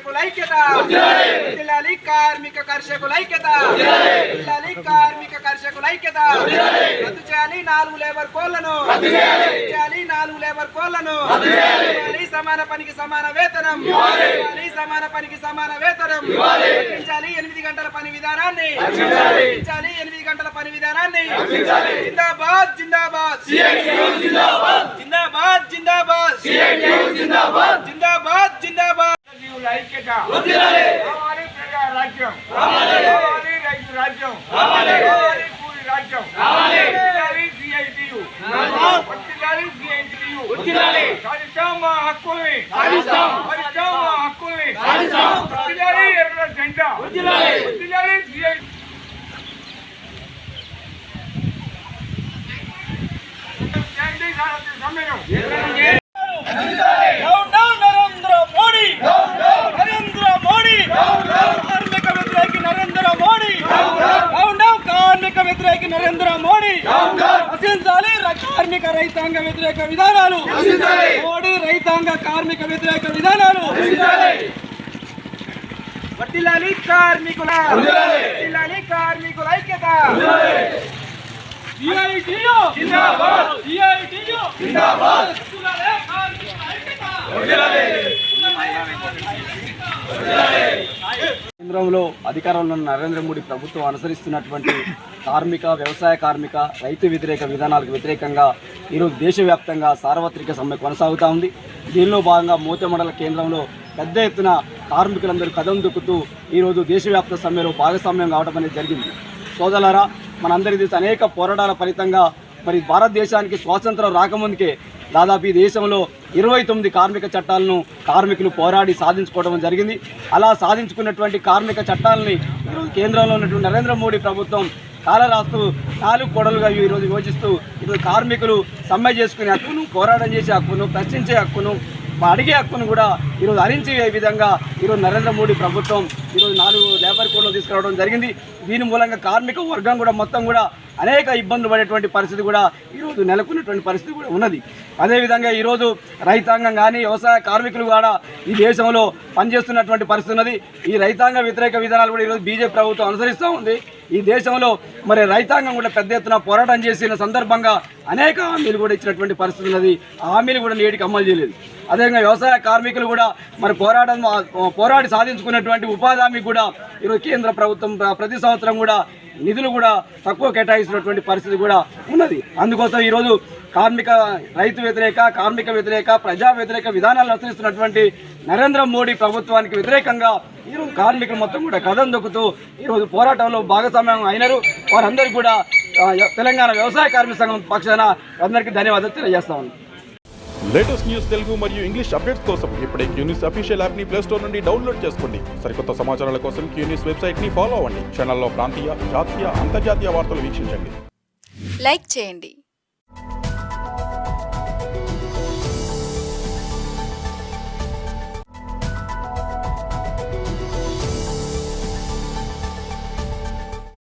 కర్షకుల ఐక్యత జిల్లాలి కార్మిక కర్షకుల ఐక్యత జిల్లాలి కార్మిక కర్షకుల ఐక్యత రద్దు చేయాలి 4 లేబర్ కోళ్లను చేయాలి 4 లేబర్ కోళ్లను సమాన పనికి సమాన వేతనం సమాన పనికి సమాన వేతనం పెంచాలి 8 గంటల పని విధానాన్ని పెంచాలి 8 గంటల పని విధానాన్ని జిందాబాద్ జిందాబాద్ జిందాబాద్ జిందాబాద్ జిందాబాద్ జిందాబాద్ జిందాబాద్ ఐక్యత కావాలి ప్రజా రాజ్యం కావాలి రైతు రాజ్యం కావాలి కూలి రాజ్యం కావాలి సిఐటియు సాధిస్తాం మా హక్కుల్ని సాధిస్తాం మా హక్కుల్ని ఎర్ర జెండా సిఐ సమ్మెను నరేంద్ర మోడీ రచించాలి కార్మిక రైతాంగ వ్యతిరేక విధానాలు మోడీ రైతాంగ కార్మిక వ్యతిరేక విధానాలు వర్ధిల్లాలి కార్మికుల ఐక్యత సిఐటియు జిందాబాద్ సిఐటియు జిందాబాద్ కేంద్రంలో అధికారంలో ఉన్న నరేంద్ర మోడీ ప్రభుత్వం అనుసరిస్తున్నటువంటి కార్మిక వ్యవసాయ కార్మిక రైతు వ్యతిరేక విధానాలకు వ్యతిరేకంగా ఈరోజు దేశవ్యాప్తంగా సార్వత్రిక సమ్మె కొనసాగుతూ ఉంది. దీనిలో భాగంగా మోతే మండల కేంద్రంలో పెద్ద ఎత్తున కార్మికులందరూ కదం దొక్కుతూ ఈరోజు దేశవ్యాప్త సమ్మెలో భాగస్వామ్యం కావడం అనేది జరిగింది. సోదరులారా, మనందరి దేశ అనేక పోరాటాల ఫలితంగా మరి భారతదేశానికి స్వాతంత్రం రాకముందుకే దాదాపు ఈ దేశంలో 29 కార్మిక చట్టాలను కార్మికులు పోరాడి సాధించుకోవడం జరిగింది. అలా సాధించుకున్నటువంటి కార్మిక చట్టాలని ఈరోజు కేంద్రంలో ఉన్నటువంటి నరేంద్ర మోడీ ప్రభుత్వం కాలరాస్తూ 4 కొడలుగా ఈరోజు యోచిస్తూ ఈరోజు కార్మికులు సమ్మె చేసుకునే హక్కును, పోరాటం చేసే హక్కును, ప్రశ్నించే హక్కును, అడిగే హక్కును కూడా ఈరోజు హరించే విధంగా ఈరోజు నరేంద్ర మోడీ ప్రభుత్వం ఈరోజు 4 లేబర్ కోడ్లు తీసుకురావడం జరిగింది. దీని మూలంగా కార్మిక వర్గం కూడా మొత్తం కూడా అనేక ఇబ్బందులు పడేటువంటి పరిస్థితి కూడా ఈరోజు నెలకొన్నటువంటి పరిస్థితి కూడా ఉన్నది. అదేవిధంగా ఈరోజు రైతాంగం కానీ వ్యవసాయ కార్మికులు కూడా ఈ దేశంలో పనిచేస్తున్నటువంటి పరిస్థితి ఉన్నది. ఈ రైతాంగ వ్యతిరేక విధానాలు కూడా ఈరోజు బీజేపీ ప్రభుత్వం అనుసరిస్తూ ఉంది. ఈ దేశంలో మరి రైతాంగం కూడా పెద్ద ఎత్తున పోరాటం చేసిన సందర్భంగా అనేక హామీలు కూడా ఇచ్చినటువంటి పరిస్థితి ఉన్నది. ఆ హామీలు కూడా నేటికి అమలు చేయలేదు. అదేవిధంగా వ్యవసాయ కార్మికులు కూడా మరి పోరాడి సాధించుకున్నటువంటి ఉపాధి హామీ కూడా ఈరోజు కేంద్ర ప్రభుత్వం ప్రతి సంవత్సరం కూడా నిధులు కూడా తక్కువ కేటాయిస్తున్నటువంటి పరిస్థితి కూడా ఉన్నది. అందుకోసం ఈరోజు రైతు వ్యతిరేక కార్మిక వ్యతిరేక ప్రజా వ్యతిరేక విధానాలు అనుసరిస్తున్నటువంటి నరేంద్ర మోడీ ప్రభుత్వానికి వ్యతిరేకంగా ఈరోజు కార్మికులు మొత్తం కూడా కదం దొక్కుతూ ఈరోజు పోరాటంలో భాగస్వామ్యం అయినారు. వారందరికీ కూడా తెలంగాణ వ్యవసాయ కార్మిక సంఘం పక్షాన అందరికీ ధన్యవాదాలు తెలియజేస్తా ఉన్నాను. లేటెస్ట్ న్యూస్ తెలుగు మరియు ఇంగ్లీష్ అప్డేట్స్ కోసం ఇప్పుడే క్యూన్యూస్ అఫీషియల్ యాప్ ని ప్లే స్టోర్ నుండి డౌన్లోడ్ చేసుకోండి. సరికొత్త సమాచారాల కోసం క్యూన్యూస్ వెబ్సైట్ ని ఫాలో అవ్వండి. ఛానల్లో ప్రాంతీయ, జాతీయ, అంతర్జాతీయ వార్తలు వీక్షించండి. లైక్ చేయండి.